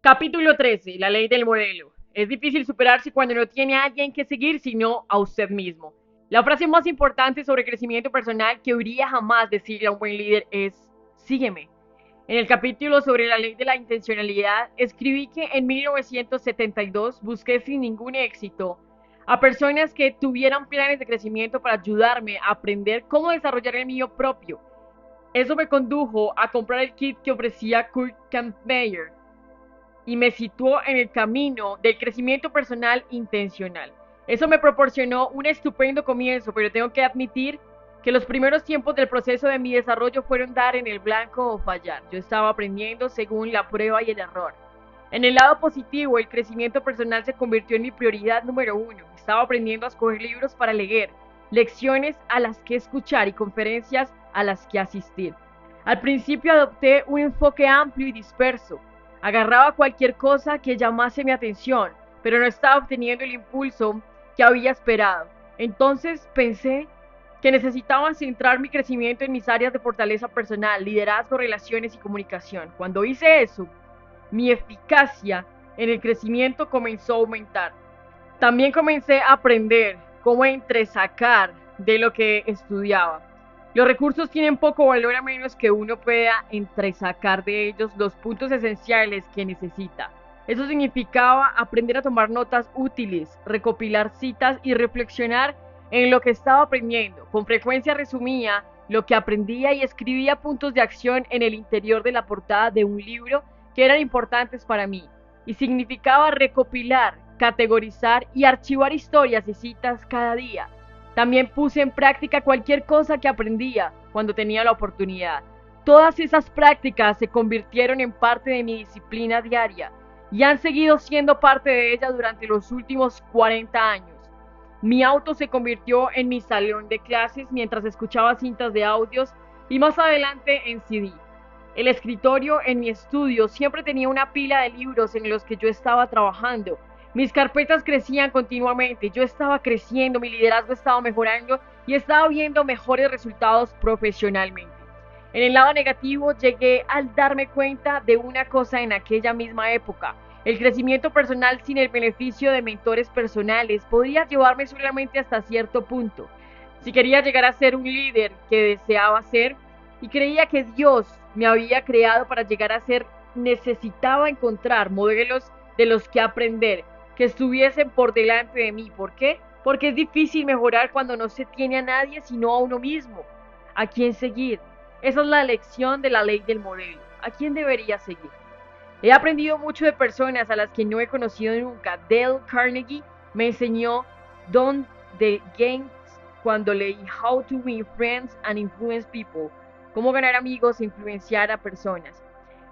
Capítulo 13. La ley del modelo. Es difícil superarse cuando no tiene a alguien que seguir, sino a usted mismo. La frase más importante sobre crecimiento personal que oiría jamás decirle a un buen líder es, sígueme. En el capítulo sobre la ley de la intencionalidad, escribí que en 1972 busqué sin ningún éxito a personas que tuvieran planes de crecimiento para ayudarme a aprender cómo desarrollar el mío propio. Eso me condujo a comprar el kit que ofrecía Kurt Kampmeier y me situó en el camino del crecimiento personal intencional. Eso me proporcionó un estupendo comienzo, pero tengo que admitir que los primeros tiempos del proceso de mi desarrollo fueron dar en el blanco o fallar. Yo estaba aprendiendo según la prueba y el error. En el lado positivo, el crecimiento personal se convirtió en mi prioridad número uno. Estaba aprendiendo a escoger libros para leer, lecciones a las que escuchar y conferencias a las que asistir. Al principio adopté un enfoque amplio y disperso. Agarraba cualquier cosa que llamase mi atención, pero no estaba obteniendo el impulso que había esperado. Entonces pensé que necesitaba centrar mi crecimiento en mis áreas de fortaleza personal, liderazgo, relaciones y comunicación. Cuando hice eso, mi eficacia en el crecimiento comenzó a aumentar. También comencé a aprender cómo entresacar de lo que estudiaba. Los recursos tienen poco valor a menos que uno pueda entresacar de ellos los puntos esenciales que necesita. Eso significaba aprender a tomar notas útiles, recopilar citas y reflexionar en lo que estaba aprendiendo. Con frecuencia resumía lo que aprendía y escribía puntos de acción en el interior de la portada de un libro que eran importantes para mí. Y significaba recopilar, categorizar y archivar historias y citas cada día. También puse en práctica cualquier cosa que aprendía cuando tenía la oportunidad. Todas esas prácticas se convirtieron en parte de mi disciplina diaria y han seguido siendo parte de ella durante los últimos 40 años. Mi auto se convirtió en mi salón de clases mientras escuchaba cintas de audios y más adelante en CD. El escritorio en mi estudio siempre tenía una pila de libros en los que yo estaba trabajando. Mis carpetas crecían continuamente, yo estaba creciendo, mi liderazgo estaba mejorando y estaba viendo mejores resultados profesionalmente. En el lado negativo llegué al darme cuenta de una cosa en aquella misma época. El crecimiento personal sin el beneficio de mentores personales podría llevarme solamente hasta cierto punto. Si quería llegar a ser un líder que deseaba ser y creía que Dios me había creado para llegar a ser, necesitaba encontrar modelos de los que aprender, que estuviesen por delante de mí. ¿Por qué? Porque es difícil mejorar cuando no se tiene a nadie sino a uno mismo. ¿A quién seguir? Esa es la lección de la ley del modelo. ¿A quién debería seguir? He aprendido mucho de personas a las que no he conocido nunca. Dale Carnegie me enseñó Don't the Games cuando leí How to Win Friends and Influence People, cómo ganar amigos e influenciar a personas.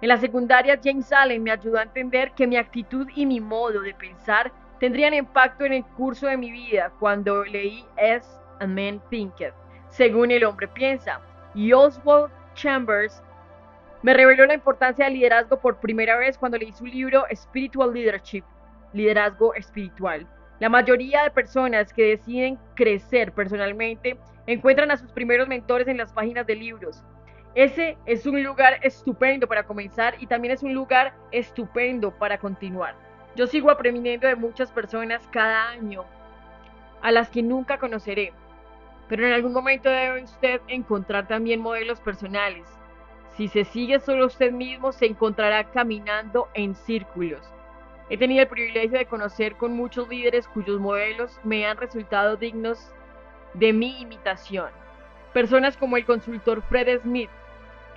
En la secundaria, James Allen me ayudó a entender que mi actitud y mi modo de pensar tendrían impacto en el curso de mi vida cuando leí As a Man Thinketh, según el hombre piensa. Y Oswald Chambers me reveló la importancia del liderazgo por primera vez cuando leí su libro Spiritual Leadership, Liderazgo Espiritual. La mayoría de personas que deciden crecer personalmente encuentran a sus primeros mentores en las páginas de libros. Ese es un lugar estupendo para comenzar y también es un lugar estupendo para continuar. Yo sigo aprendiendo de muchas personas cada año a las que nunca conoceré, pero en algún momento debe usted encontrar también modelos personales. Si se sigue solo usted mismo, se encontrará caminando en círculos. He tenido el privilegio de conocer con muchos líderes cuyos modelos me han resultado dignos de mi imitación. Personas como el consultor Fred Smith,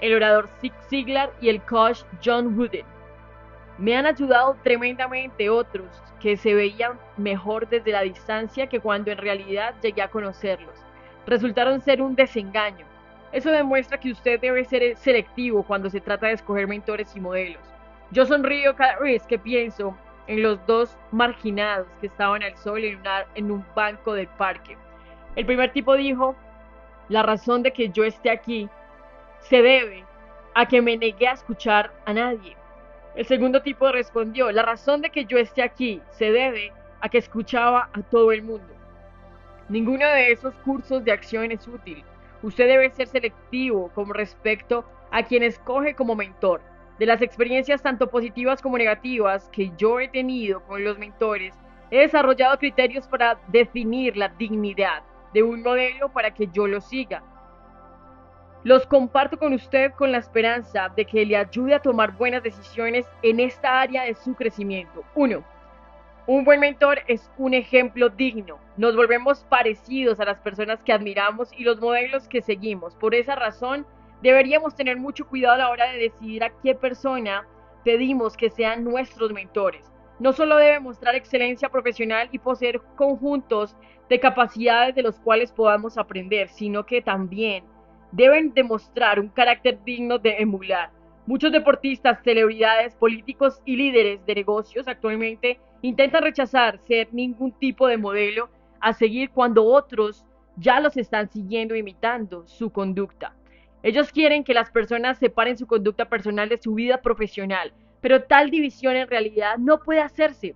el orador Zig Ziglar y el coach John Wooden. Me han ayudado tremendamente otros que se veían mejor desde la distancia que cuando en realidad llegué a conocerlos. Resultaron ser un desengaño. Eso demuestra que usted debe ser selectivo cuando se trata de escoger mentores y modelos. Yo sonrío cada vez que pienso en los dos marginados que estaban al sol en un banco del parque. El primer tipo dijo, la razón de que yo esté aquí se debe a que me negué a escuchar a nadie. El segundo tipo respondió, la razón de que yo esté aquí se debe a que escuchaba a todo el mundo. Ninguno de esos cursos de acción es útil. Usted debe ser selectivo con respecto a quien escoge como mentor. De las experiencias tanto positivas como negativas que yo he tenido con los mentores, he desarrollado criterios para definir la dignidad de un modelo para que yo lo siga. Los comparto con usted con la esperanza de que le ayude a tomar buenas decisiones en esta área de su crecimiento. 1. Un buen mentor es un ejemplo digno. Nos volvemos parecidos a las personas que admiramos y los modelos que seguimos. Por esa razón, deberíamos tener mucho cuidado a la hora de decidir a qué persona pedimos que sean nuestros mentores. No solo debe mostrar excelencia profesional y poseer conjuntos de capacidades de los cuales podamos aprender, sino que también deben demostrar un carácter digno de emular. Muchos deportistas, celebridades, políticos y líderes de negocios actualmente intentan rechazar ser ningún tipo de modelo a seguir cuando otros ya los están siguiendo e imitando su conducta. Ellos quieren que las personas separen su conducta personal de su vida profesional, pero tal división en realidad no puede hacerse.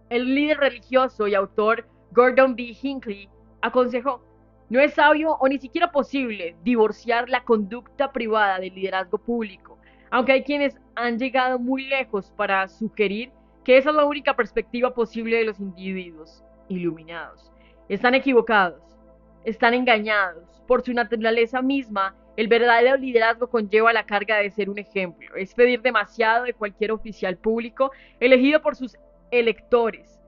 El líder religioso y autor Gordon B. Hinckley aconsejó: no es sabio o ni siquiera posible divorciar la conducta privada del liderazgo público, aunque hay quienes han llegado muy lejos para sugerir que esa es la única perspectiva posible de los individuos iluminados. Están equivocados, están engañados. Por su naturaleza misma, el verdadero liderazgo conlleva la carga de ser un ejemplo. Es pedir demasiado de cualquier oficial público elegido por sus electores,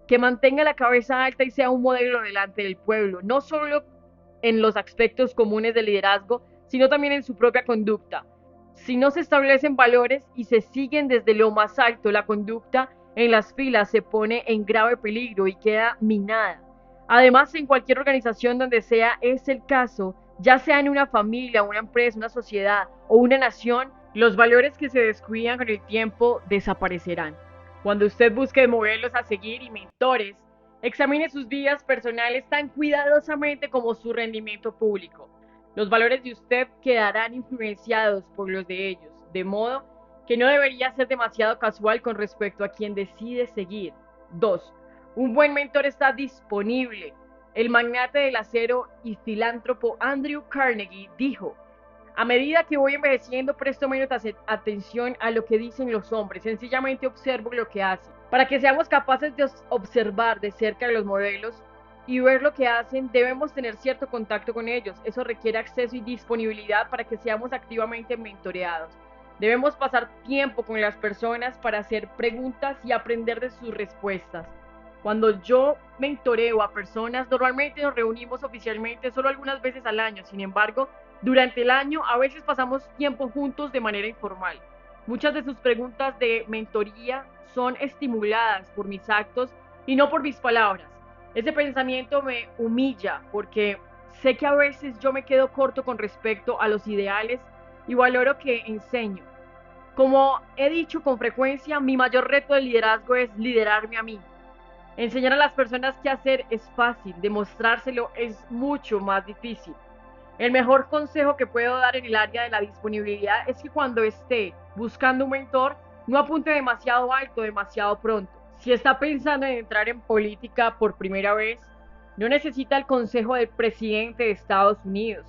que mantenga la cabeza alta y sea un modelo delante del pueblo, no solo en los aspectos comunes del liderazgo, sino también en su propia conducta. Si no se establecen valores y se siguen desde lo más alto, la conducta en las filas se pone en grave peligro y queda minada. Además, en cualquier organización donde sea es el caso, ya sea en una familia, una empresa, una sociedad o una nación, los valores que se descuidan con el tiempo desaparecerán. Cuando usted busque modelos a seguir y mentores, examine sus vidas personales tan cuidadosamente como su rendimiento público. Los valores de usted quedarán influenciados por los de ellos, de modo que no debería ser demasiado casual con respecto a quien decide seguir. 2. Un buen mentor está disponible. El magnate del acero y filántropo Andrew Carnegie dijo: a medida que voy envejeciendo, presto menos atención a lo que dicen los hombres, sencillamente observo lo que hacen. Para que seamos capaces de observar de cerca los modelos y ver lo que hacen, debemos tener cierto contacto con ellos. Eso requiere acceso y disponibilidad para que seamos activamente mentoreados. Debemos pasar tiempo con las personas para hacer preguntas y aprender de sus respuestas. Cuando yo mentoreo a personas, normalmente nos reunimos oficialmente solo algunas veces al año. Sin embargo, durante el año a veces pasamos tiempo juntos de manera informal. Muchas de sus preguntas de mentoría son estimuladas por mis actos y no por mis palabras. Ese pensamiento me humilla porque sé que a veces yo me quedo corto con respecto a los ideales y valoro que enseño. Como he dicho con frecuencia, mi mayor reto de liderazgo es liderarme a mí. Enseñar a las personas qué hacer es fácil, demostrárselo es mucho más difícil. El mejor consejo que puedo dar en el área de la disponibilidad es que cuando esté buscando un mentor, no apunte demasiado alto, demasiado pronto. Si está pensando en entrar en política por primera vez, no necesita el consejo del presidente de Estados Unidos.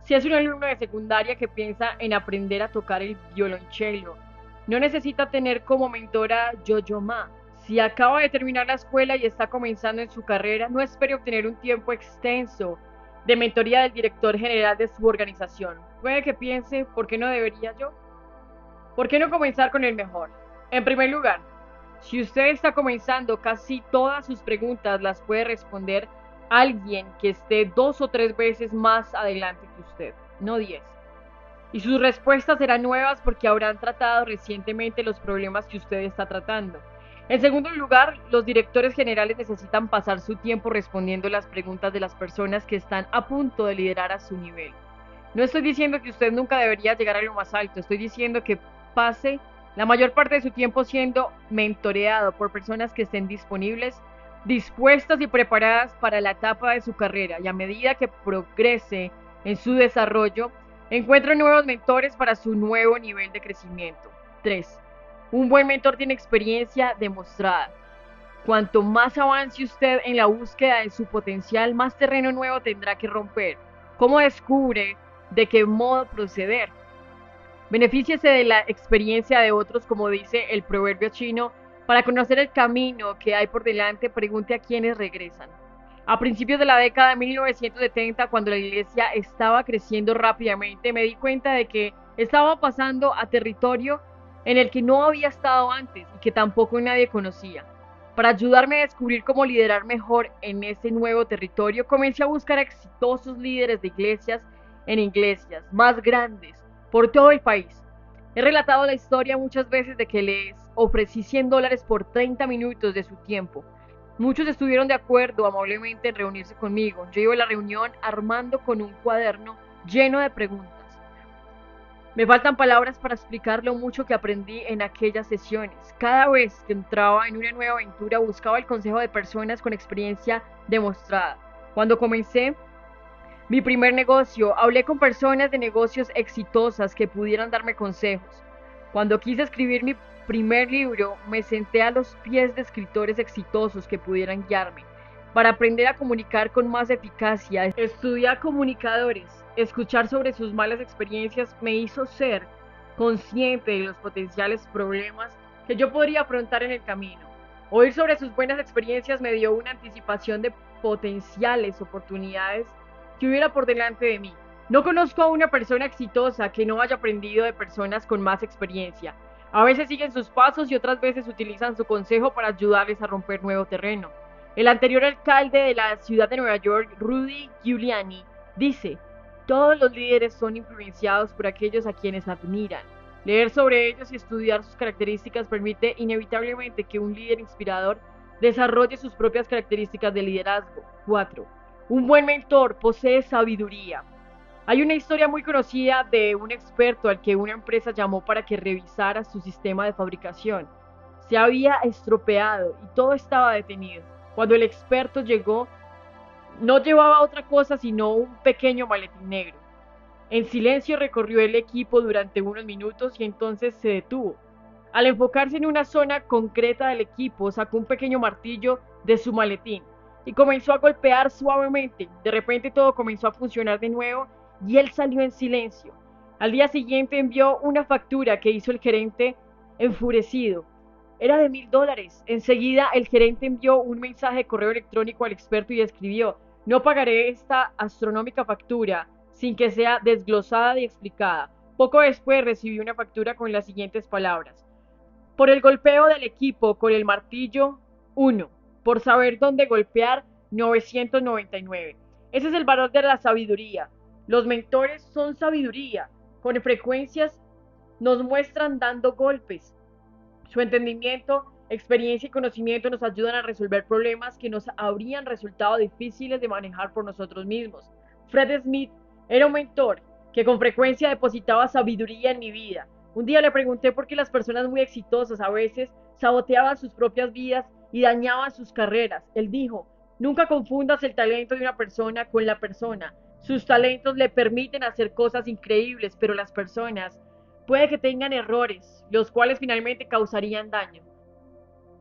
Si es un alumno de secundaria que piensa en aprender a tocar el violonchelo, no necesita tener como mentora Yo-Yo Ma. Si acaba de terminar la escuela y está comenzando en su carrera, no espere obtener un tiempo extenso de mentoría del director general de su organización. Puede que piense: ¿por qué no debería yo? ¿Por qué no comenzar con el mejor? En primer lugar, si usted está comenzando, casi todas sus preguntas las puede responder alguien que esté 2 o 3 veces más adelante que usted, no 10. Y sus respuestas serán nuevas porque habrán tratado recientemente los problemas que usted está tratando. En segundo lugar, los directores generales necesitan pasar su tiempo respondiendo las preguntas de las personas que están a punto de liderar a su nivel. No estoy diciendo que usted nunca debería llegar a lo más alto, estoy diciendo que pase la mayor parte de su tiempo siendo mentoreado por personas que estén disponibles, dispuestas y preparadas para la etapa de su carrera, y a medida que progrese en su desarrollo, encuentre nuevos mentores para su nuevo nivel de crecimiento. 3. Un buen mentor tiene experiencia demostrada. Cuanto más avance usted en la búsqueda de su potencial, más terreno nuevo tendrá que romper. ¿Cómo descubre de qué modo proceder? Benefíciese de la experiencia de otros, como dice el proverbio chino. Para conocer el camino que hay por delante, pregunte a quienes regresan. A principios de la década de 1970, cuando la iglesia estaba creciendo rápidamente, me di cuenta de que estaba pasando a territorio en el que no había estado antes y que tampoco nadie conocía. Para ayudarme a descubrir cómo liderar mejor en ese nuevo territorio, comencé a buscar exitosos líderes de iglesias en iglesias más grandes por todo el país. He relatado la historia muchas veces de que les ofrecí $100 por 30 minutos de su tiempo. Muchos estuvieron de acuerdo amablemente en reunirse conmigo. Yo iba a la reunión armando con un cuaderno lleno de preguntas. Me faltan palabras para explicar lo mucho que aprendí en aquellas sesiones. Cada vez que entraba en una nueva aventura buscaba el consejo de personas con experiencia demostrada. Cuando comencé mi primer negocio, hablé con personas de negocios exitosas que pudieran darme consejos. Cuando quise escribir mi primer libro, me senté a los pies de escritores exitosos que pudieran guiarme. Para aprender a comunicar con más eficacia, estudié a comunicadores. Escuchar sobre sus malas experiencias me hizo ser consciente de los potenciales problemas que yo podría afrontar en el camino. Oír sobre sus buenas experiencias me dio una anticipación de potenciales oportunidades que hubiera por delante de mí. No conozco a una persona exitosa que no haya aprendido de personas con más experiencia. A veces siguen sus pasos y otras veces utilizan su consejo para ayudarles a romper nuevo terreno. El anterior alcalde de la ciudad de Nueva York, Rudy Giuliani, dice: todos los líderes son influenciados por aquellos a quienes admiran. Leer sobre ellos y estudiar sus características permite inevitablemente que un líder inspirador desarrolle sus propias características de liderazgo. 4. Un buen mentor posee sabiduría. Hay una historia muy conocida de un experto al que una empresa llamó para que revisara su sistema de fabricación. Se había estropeado y todo estaba detenido. Cuando el experto llegó, no llevaba otra cosa sino un pequeño maletín negro. En silencio recorrió el equipo durante unos minutos y entonces se detuvo. Al enfocarse en una zona concreta del equipo, sacó un pequeño martillo de su maletín y comenzó a golpear suavemente. De repente todo comenzó a funcionar de nuevo y él salió en silencio. Al día siguiente envió una factura que hizo el gerente enfurecido. Era de $1000. Enseguida el gerente envió un mensaje de correo electrónico al experto y escribió: no pagaré esta astronómica factura sin que sea desglosada y explicada. Poco después recibí una factura con las siguientes palabras: por el golpeo del equipo con el martillo, 1. Por saber dónde golpear, 999. Ese es el valor de la sabiduría. Los mentores son sabiduría. Con frecuencias nos muestran dando golpes. Su entendimiento, experiencia y conocimiento nos ayudan a resolver problemas que nos habrían resultado difíciles de manejar por nosotros mismos. Fred Smith era un mentor que con frecuencia depositaba sabiduría en mi vida. Un día le pregunté por qué las personas muy exitosas a veces saboteaban sus propias vidas y dañaban sus carreras. Él dijo: nunca confundas el talento de una persona con la persona. Sus talentos le permiten hacer cosas increíbles, pero las personas puede que tengan errores, los cuales finalmente causarían daño.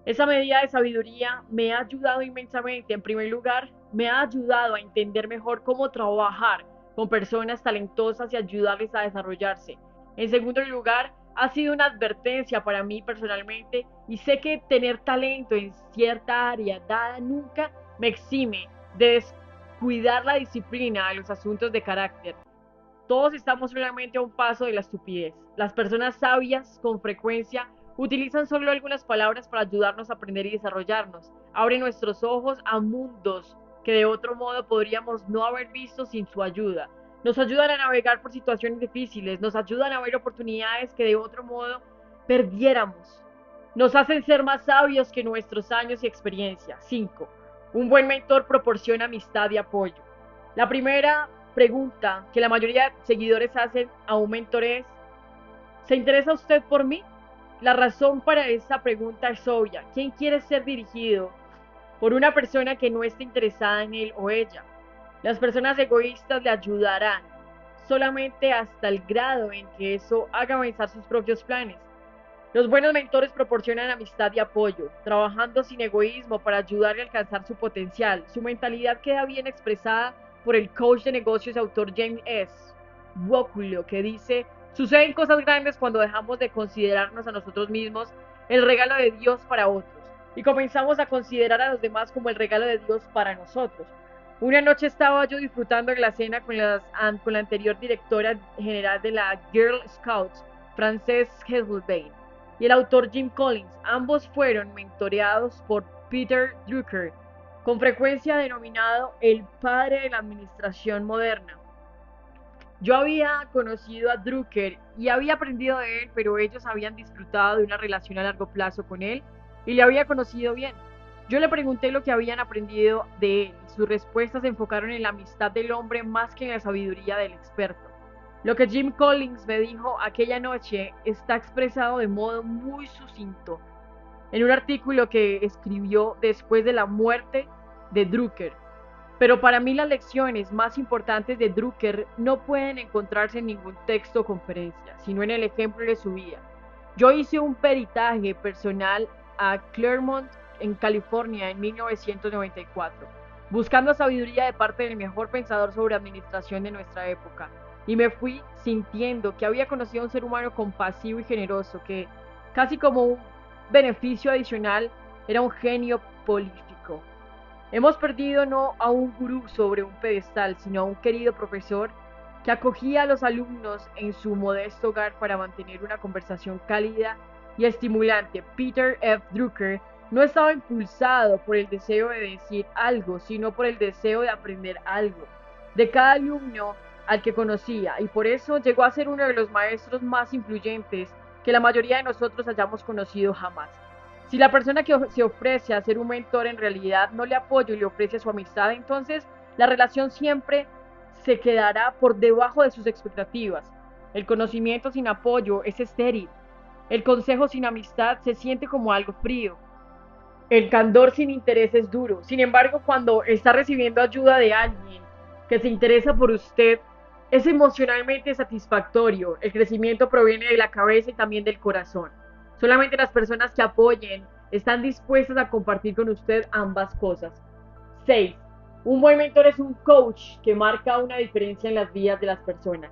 Esa medida de sabiduría me ha ayudado inmensamente. En primer lugar, me ha ayudado a entender mejor cómo trabajar con personas talentosas y ayudarles a desarrollarse. En segundo lugar, ha sido una advertencia para mí personalmente y sé que tener talento en cierta área dada nunca me exime de descuidar la disciplina de los asuntos de carácter. Todos estamos solamente a un paso de la estupidez. Las personas sabias con frecuencia utilizan solo algunas palabras para ayudarnos a aprender y desarrollarnos. Abren nuestros ojos a mundos que de otro modo podríamos no haber visto sin su ayuda. Nos ayudan a navegar por situaciones difíciles, nos ayudan a ver oportunidades que de otro modo perdiéramos. Nos hacen ser más sabios que nuestros años y experiencia. 5. Un buen mentor proporciona amistad y apoyo. La primera pregunta que la mayoría de seguidores hacen a un mentor es: ¿se interesa usted por mí? La razón para esa pregunta es obvia. ¿Quién quiere ser dirigido por una persona que no esté interesada en él o ella? Las personas egoístas le ayudarán solamente hasta el grado en que eso haga avanzar sus propios planes. Los buenos mentores proporcionan amistad y apoyo, trabajando sin egoísmo para ayudarle a alcanzar su potencial. Su mentalidad queda bien expresada por el coach de negocios y autor James S. Wokulo, que dice: Suceden cosas grandes cuando dejamos de considerarnos a nosotros mismos el regalo de Dios para otros y comenzamos a considerar a los demás como el regalo de Dios para nosotros. Una noche estaba yo disfrutando de la cena con la anterior directora general de la Girl Scouts, Frances Hesselbein, y el autor Jim Collins. Ambos fueron mentoreados por Peter Drucker, con frecuencia denominado el padre de la administración moderna. Yo había conocido a Drucker y había aprendido de él, pero ellos habían disfrutado de una relación a largo plazo con él y le había conocido bien. Yo le pregunté lo que habían aprendido de él y sus respuestas se enfocaron en la amistad del hombre más que en la sabiduría del experto. Lo que Jim Collins me dijo aquella noche está expresado de modo muy sucinto en un artículo que escribió después de la muerte de Drucker. Pero para mí las lecciones más importantes de Drucker no pueden encontrarse en ningún texto o conferencia, sino en el ejemplo de su vida. Yo hice un peritaje personal a Claremont, en California, en 1994, buscando sabiduría de parte del mejor pensador sobre administración de nuestra época, y me fui sintiendo que había conocido a un ser humano compasivo y generoso que, casi como un beneficio adicional, era un genio político. Hemos perdido no a un gurú sobre un pedestal, sino a un querido profesor que acogía a los alumnos en su modesto hogar para mantener una conversación cálida y estimulante. Peter F. Drucker no estaba impulsado por el deseo de decir algo, sino por el deseo de aprender algo de cada alumno al que conocía, y por eso llegó a ser uno de los maestros más influyentes que la mayoría de nosotros hayamos conocido jamás. Si la persona que se ofrece a ser un mentor en realidad no le apoya y le ofrece su amistad, entonces la relación siempre se quedará por debajo de sus expectativas. El conocimiento sin apoyo es estéril. El consejo sin amistad se siente como algo frío. El candor sin interés es duro. Sin embargo, cuando está recibiendo ayuda de alguien que se interesa por usted, es emocionalmente satisfactorio. El crecimiento proviene de la cabeza y también del corazón. Solamente las personas que apoyen están dispuestas a compartir con usted ambas cosas. 6. Un buen mentor es un coach que marca una diferencia en las vidas de las personas.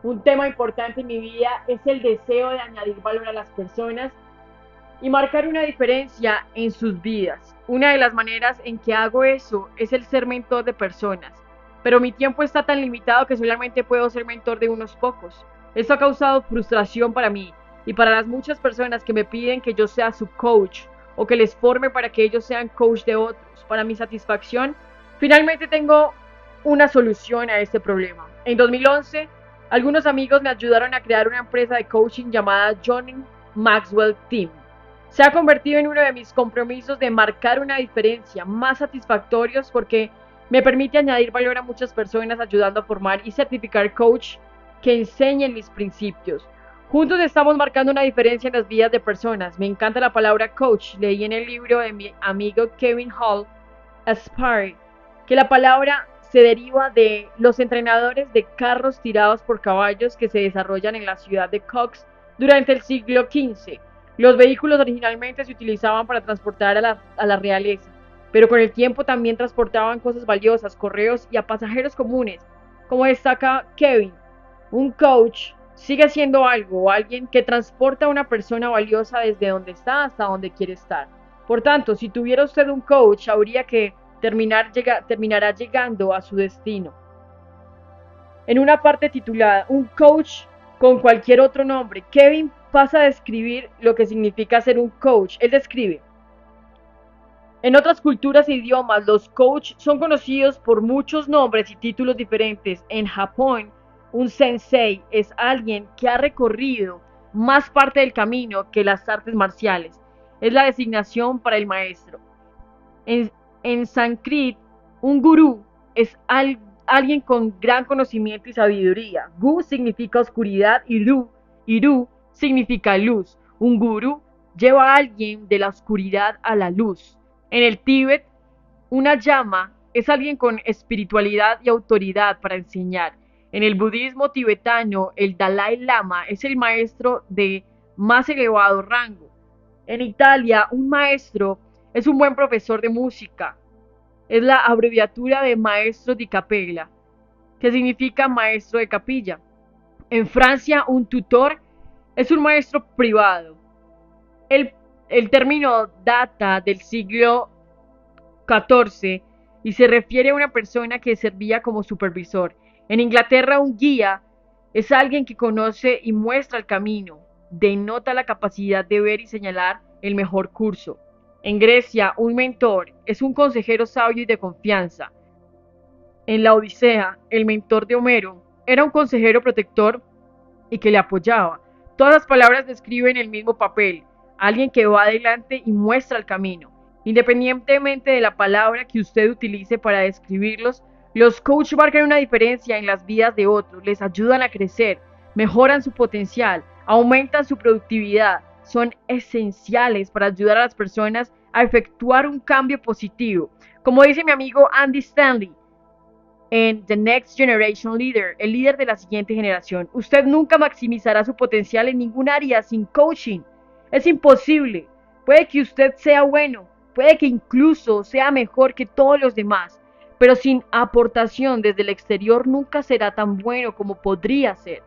Un tema importante en mi vida es el deseo de añadir valor a las personas y marcar una diferencia en sus vidas. Una de las maneras en que hago eso es el ser mentor de personas, pero mi tiempo está tan limitado que solamente puedo ser mentor de unos pocos. Esto ha causado frustración para mí y para las muchas personas que me piden que yo sea su coach o que les forme para que ellos sean coach de otros. Para mi satisfacción, finalmente tengo una solución a este problema. En 2011, algunos amigos me ayudaron a crear una empresa de coaching llamada John Maxwell Team. Se ha convertido en uno de mis compromisos de marcar una diferencia más satisfactorios porque me permite añadir valor a muchas personas ayudando a formar y certificar coach que enseñen mis principios. Juntos estamos marcando una diferencia en las vidas de personas. Me encanta la palabra coach. Leí en el libro de mi amigo Kevin Hall, Aspire, que la palabra se deriva de los entrenadores de carros tirados por caballos que se desarrollan en la ciudad de Cox durante el siglo XV. Los vehículos originalmente se utilizaban para transportar a la realeza, pero con el tiempo también transportaban cosas valiosas, correos y a pasajeros comunes. Como destaca Kevin, un coach sigue siendo algo o alguien que transporta a una persona valiosa desde donde está hasta donde quiere estar. Por tanto, si tuviera usted un coach, habría que terminará llegando a su destino. En una parte titulada Un coach con cualquier otro nombre, Kevin pasa a describir lo que significa ser un coach. Él describe: en otras culturas e idiomas, los coaches son conocidos por muchos nombres y títulos diferentes. En Japón, un sensei es alguien que ha recorrido más parte del camino que las artes marciales. Es la designación para el maestro. En sánscrito, un gurú es alguien con gran conocimiento y sabiduría. Gu significa oscuridad y Ru significa luz. Un gurú lleva a alguien de la oscuridad a la luz. En el Tíbet, una llama es alguien con espiritualidad y autoridad para enseñar. En el budismo tibetano, el Dalai Lama es el maestro de más elevado rango. En Italia, un maestro es un buen profesor de música. Es la abreviatura de maestro di capella, que significa maestro de capilla. En Francia, un tutor es un maestro privado. El, el término data del siglo XIV y se refiere a una persona que servía como supervisor. En Inglaterra, un guía es alguien que conoce y muestra el camino, denota la capacidad de ver y señalar el mejor curso. En Grecia, un mentor es un consejero sabio y de confianza. En la Odisea, el mentor de Homero era un consejero protector y que le apoyaba. Todas las palabras describen el mismo papel, alguien que va adelante y muestra el camino. Independientemente de la palabra que usted utilice para describirlos, los coaches marcan una diferencia en las vidas de otros, les ayudan a crecer, mejoran su potencial, aumentan su productividad, son esenciales para ayudar a las personas a efectuar un cambio positivo. Como dice mi amigo Andy Stanley, en The Next Generation Leader, el líder de la siguiente generación. Usted nunca maximizará su potencial en ningún área sin coaching. Es imposible. Puede que usted sea bueno, puede que incluso sea mejor que todos los demás, pero sin aportación desde el exterior nunca será tan bueno como podría ser.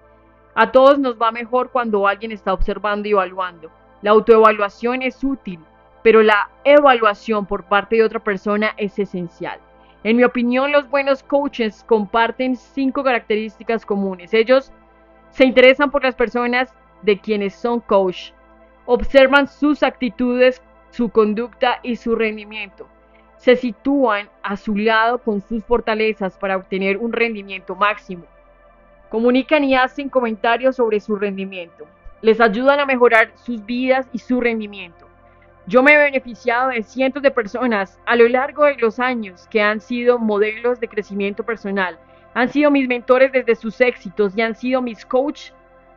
A todos nos va mejor cuando alguien está observando y evaluando. La autoevaluación es útil, pero la evaluación por parte de otra persona es esencial. En mi opinión, los buenos coaches comparten 5 características comunes. Ellos se interesan por las personas de quienes son coach, observan sus actitudes, su conducta y su rendimiento. Se sitúan a su lado con sus fortalezas para obtener un rendimiento máximo. Comunican y hacen comentarios sobre su rendimiento. Les ayudan a mejorar sus vidas y su rendimiento. Yo me he beneficiado de cientos de personas a lo largo de los años que han sido modelos de crecimiento personal, han sido mis mentores desde sus éxitos y han sido mis coaches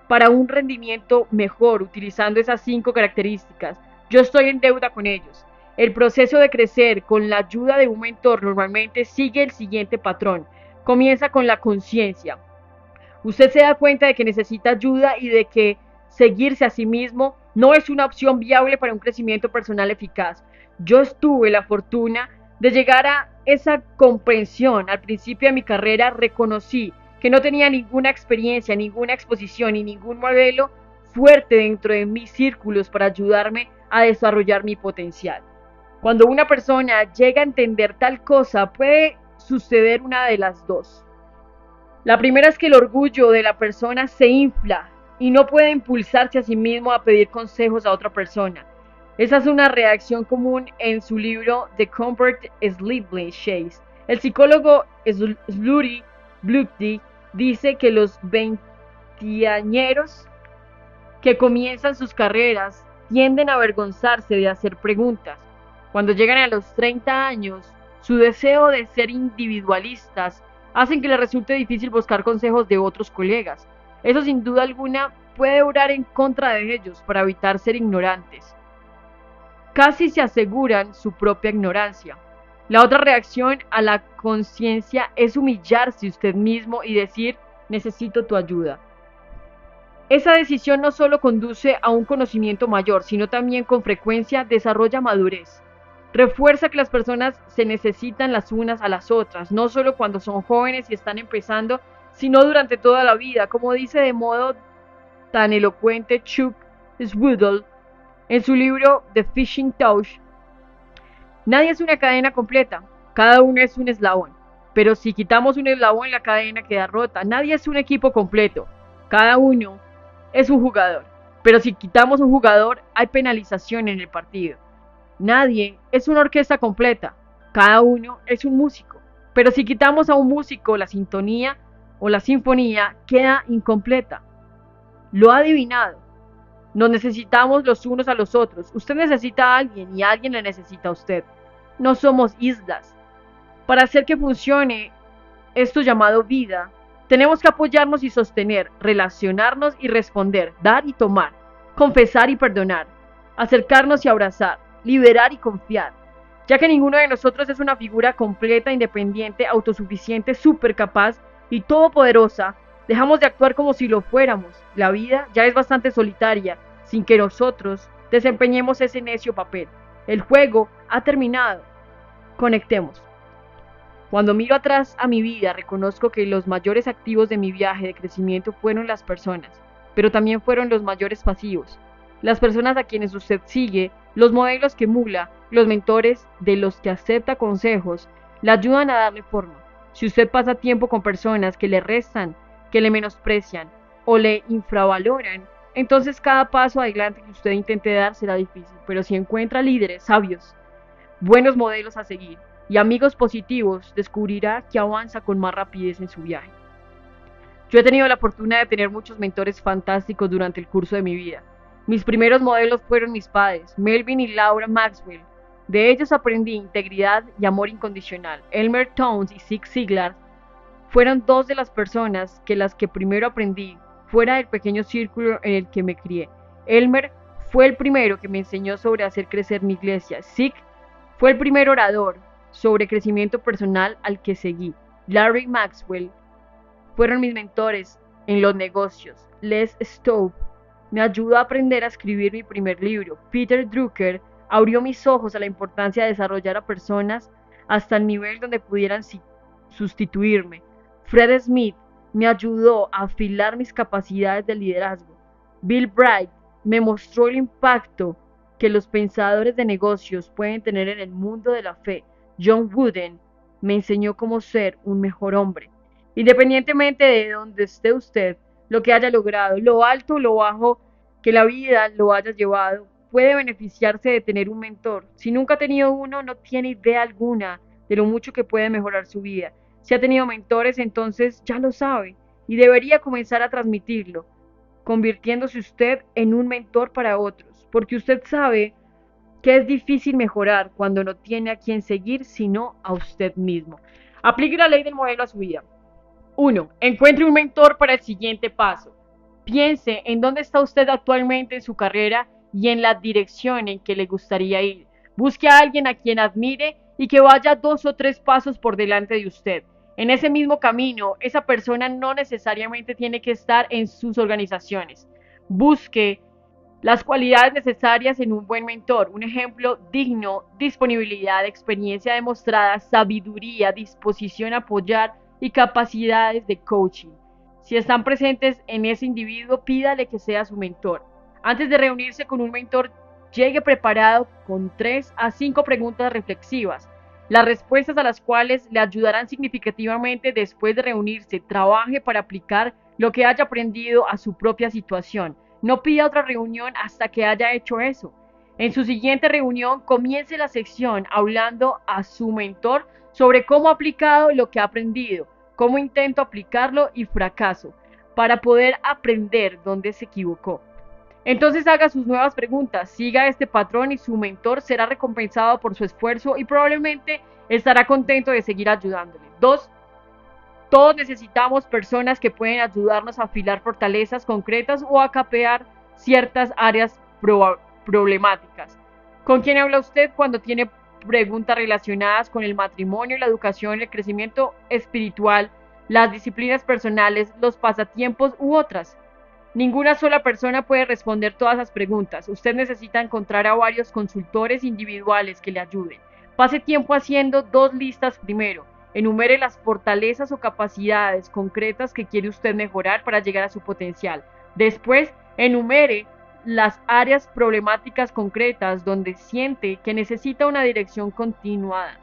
para un rendimiento mejor utilizando esas 5 características. Yo estoy en deuda con ellos. El proceso de crecer con la ayuda de un mentor normalmente sigue el siguiente patrón. Comienza con la conciencia. Usted se da cuenta de que necesita ayuda y de que seguirse a sí mismo no es una opción viable para un crecimiento personal eficaz. Yo tuve la fortuna de llegar a esa comprensión. Al principio de mi carrera reconocí que no tenía ninguna experiencia, ninguna exposición y ningún modelo fuerte dentro de mis círculos para ayudarme a desarrollar mi potencial. Cuando una persona llega a entender tal cosa, puede suceder una de las dos. La primera es que el orgullo de la persona se infla y no puede impulsarse a sí mismo a pedir consejos a otra persona. Esa es una reacción común en su libro The Comfort Sleepless Chase. El psicólogo Sluddy Bluty dice que los veinteañeros que comienzan sus carreras tienden a avergonzarse de hacer preguntas. Cuando llegan a los 30 años, su deseo de ser individualistas hacen que les resulte difícil buscar consejos de otros colegas. Eso sin duda alguna puede obrar en contra de ellos para evitar ser ignorantes. Casi se aseguran su propia ignorancia. La otra reacción a la conciencia es humillarse usted mismo y decir, necesito tu ayuda. Esa decisión no solo conduce a un conocimiento mayor, sino también con frecuencia desarrolla madurez. Refuerza que las personas se necesitan las unas a las otras, no solo cuando son jóvenes y están empezando, sino durante toda la vida, como dice de modo tan elocuente Chuck Swindoll en su libro The Fishing Touch. Nadie es una cadena completa, cada uno es un eslabón, pero si quitamos un eslabón la cadena queda rota. Nadie es un equipo completo, cada uno es un jugador, pero si quitamos un jugador hay penalización en el partido. Nadie es una orquesta completa, cada uno es un músico, pero si quitamos a un músico la sintonía o la sinfonía queda incompleta. Lo ha adivinado. Nos necesitamos los unos a los otros. Usted necesita a alguien y alguien le necesita a usted. No somos islas. Para hacer que funcione esto llamado vida, tenemos que apoyarnos y sostener, relacionarnos y responder, dar y tomar, confesar y perdonar, acercarnos y abrazar, liberar y confiar. Ya que ninguno de nosotros es una figura completa, independiente, autosuficiente, supercapaz y todopoderosa, dejamos de actuar como si lo fuéramos. La vida ya es bastante solitaria, sin que nosotros desempeñemos ese necio papel. El juego ha terminado. Conectemos. Cuando miro atrás a mi vida, reconozco que los mayores activos de mi viaje de crecimiento fueron las personas, pero también fueron los mayores pasivos. Las personas a quienes usted sigue, los modelos que emula, los mentores de los que acepta consejos, le ayudan a darle forma. Si usted pasa tiempo con personas que le restan, que le menosprecian o le infravaloran, entonces cada paso adelante que usted intente dar será difícil. Pero si encuentra líderes sabios, buenos modelos a seguir y amigos positivos, descubrirá que avanza con más rapidez en su viaje. Yo he tenido la fortuna de tener muchos mentores fantásticos durante el curso de mi vida. Mis primeros modelos fueron mis padres, Melvin y Laura Maxwell. De ellos aprendí integridad y amor incondicional. Elmer Towns y Zig Ziglar fueron dos de las personas las que primero aprendí fuera del pequeño círculo en el que me crié. Elmer fue el primero que me enseñó sobre hacer crecer mi iglesia. Zig fue el primer orador sobre crecimiento personal al que seguí. Larry Maxwell fueron mis mentores en los negocios. Les Stowe me ayudó a aprender a escribir mi primer libro. Peter Drucker abrió mis ojos a la importancia de desarrollar a personas hasta el nivel donde pudieran sustituirme. Fred Smith me ayudó a afilar mis capacidades de liderazgo. Bill Bright me mostró el impacto que los pensadores de negocios pueden tener en el mundo de la fe. John Wooden me enseñó cómo ser un mejor hombre. Independientemente de donde esté usted, lo que haya logrado, lo alto o lo bajo que la vida lo haya llevado, puede beneficiarse de tener un mentor. Si nunca ha tenido uno, no tiene idea alguna de lo mucho que puede mejorar su vida. Si ha tenido mentores, entonces ya lo sabe y debería comenzar a transmitirlo, convirtiéndose usted en un mentor para otros, porque usted sabe que es difícil mejorar cuando no tiene a quien seguir, sino a usted mismo. Aplique la ley del modelo a su vida. 1. Encuentre un mentor para el siguiente paso. Piense en dónde está usted actualmente en su carrera y en la dirección en que le gustaría ir. Busque a alguien a quien admire y que vaya 2 o 3 pasos por delante de usted. En ese mismo camino, esa persona no necesariamente tiene que estar en sus organizaciones. Busque las cualidades necesarias en un buen mentor. Un ejemplo: digno, disponibilidad, experiencia demostrada, sabiduría, disposición a apoyar y capacidades de coaching. Si están presentes en ese individuo, pídale que sea su mentor. Antes de reunirse con un mentor, llegue preparado con 3 a 5 preguntas reflexivas, las respuestas a las cuales le ayudarán significativamente después de reunirse. Trabaje para aplicar lo que haya aprendido a su propia situación. No pida otra reunión hasta que haya hecho eso. En su siguiente reunión, comience la sección hablando a su mentor sobre cómo ha aplicado lo que ha aprendido, cómo intento aplicarlo y fracaso, para poder aprender dónde se equivocó. Entonces haga sus nuevas preguntas, siga este patrón y su mentor será recompensado por su esfuerzo y probablemente estará contento de seguir ayudándole. 2. Todos necesitamos personas que pueden ayudarnos a afilar fortalezas concretas o a capear ciertas áreas problemáticas. ¿Con quién habla usted cuando tiene preguntas relacionadas con el matrimonio, la educación, el crecimiento espiritual, las disciplinas personales, los pasatiempos u otras? Ninguna sola persona puede responder todas las preguntas. Usted necesita encontrar a varios consultores individuales que le ayuden. Pase tiempo haciendo 2 listas primero. Enumere las fortalezas o capacidades concretas que quiere usted mejorar para llegar a su potencial. Después, enumere las áreas problemáticas concretas donde siente que necesita una dirección continuada.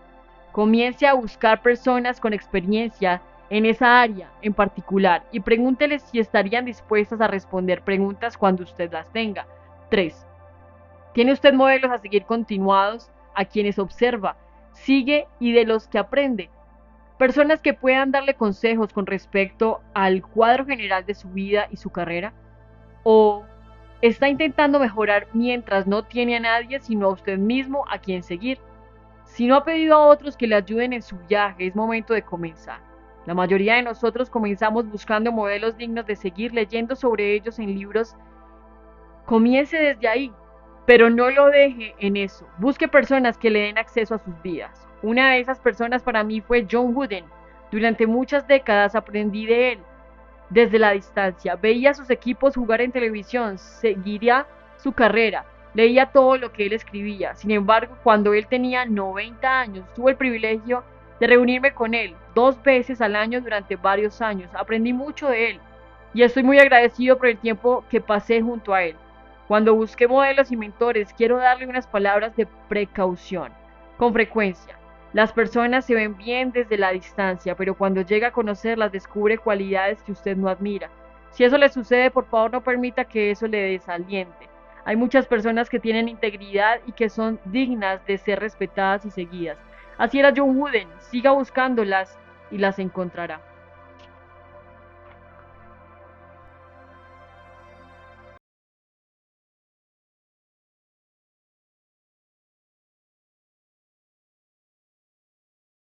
Comience a buscar personas con experiencia en esa área en particular y pregúnteles si estarían dispuestas a responder preguntas cuando usted las tenga. 3. ¿Tiene usted modelos a seguir continuados a quienes observa, sigue y de los que aprende? Personas que puedan darle consejos con respecto al cuadro general de su vida y su carrera. ¿O está intentando mejorar mientras no tiene a nadie sino a usted mismo a quien seguir? Si no ha pedido a otros que le ayuden en su viaje, es momento de comenzar. La mayoría de nosotros comenzamos buscando modelos dignos de seguir, leyendo sobre ellos en libros. Comience desde ahí, pero no lo deje en eso. Busque personas que le den acceso a sus vidas. Una de esas personas para mí fue John Wooden. Durante muchas décadas aprendí de él desde la distancia. Veía a sus equipos jugar en televisión, seguiría su carrera, leía todo lo que él escribía. Sin embargo, cuando él tenía 90 años, tuve el privilegio de reunirme con él 2 veces al año durante varios años. Aprendí mucho de él y estoy muy agradecido por el tiempo que pasé junto a él. Cuando busqué modelos y mentores, quiero darle unas palabras de precaución. Con frecuencia, las personas se ven bien desde la distancia, pero cuando llega a conocerlas descubre cualidades que usted no admira. Si eso le sucede, por favor no permita que eso le desaliente. Hay muchas personas que tienen integridad y que son dignas de ser respetadas y seguidas. Así era John Wooden, siga buscándolas y las encontrará.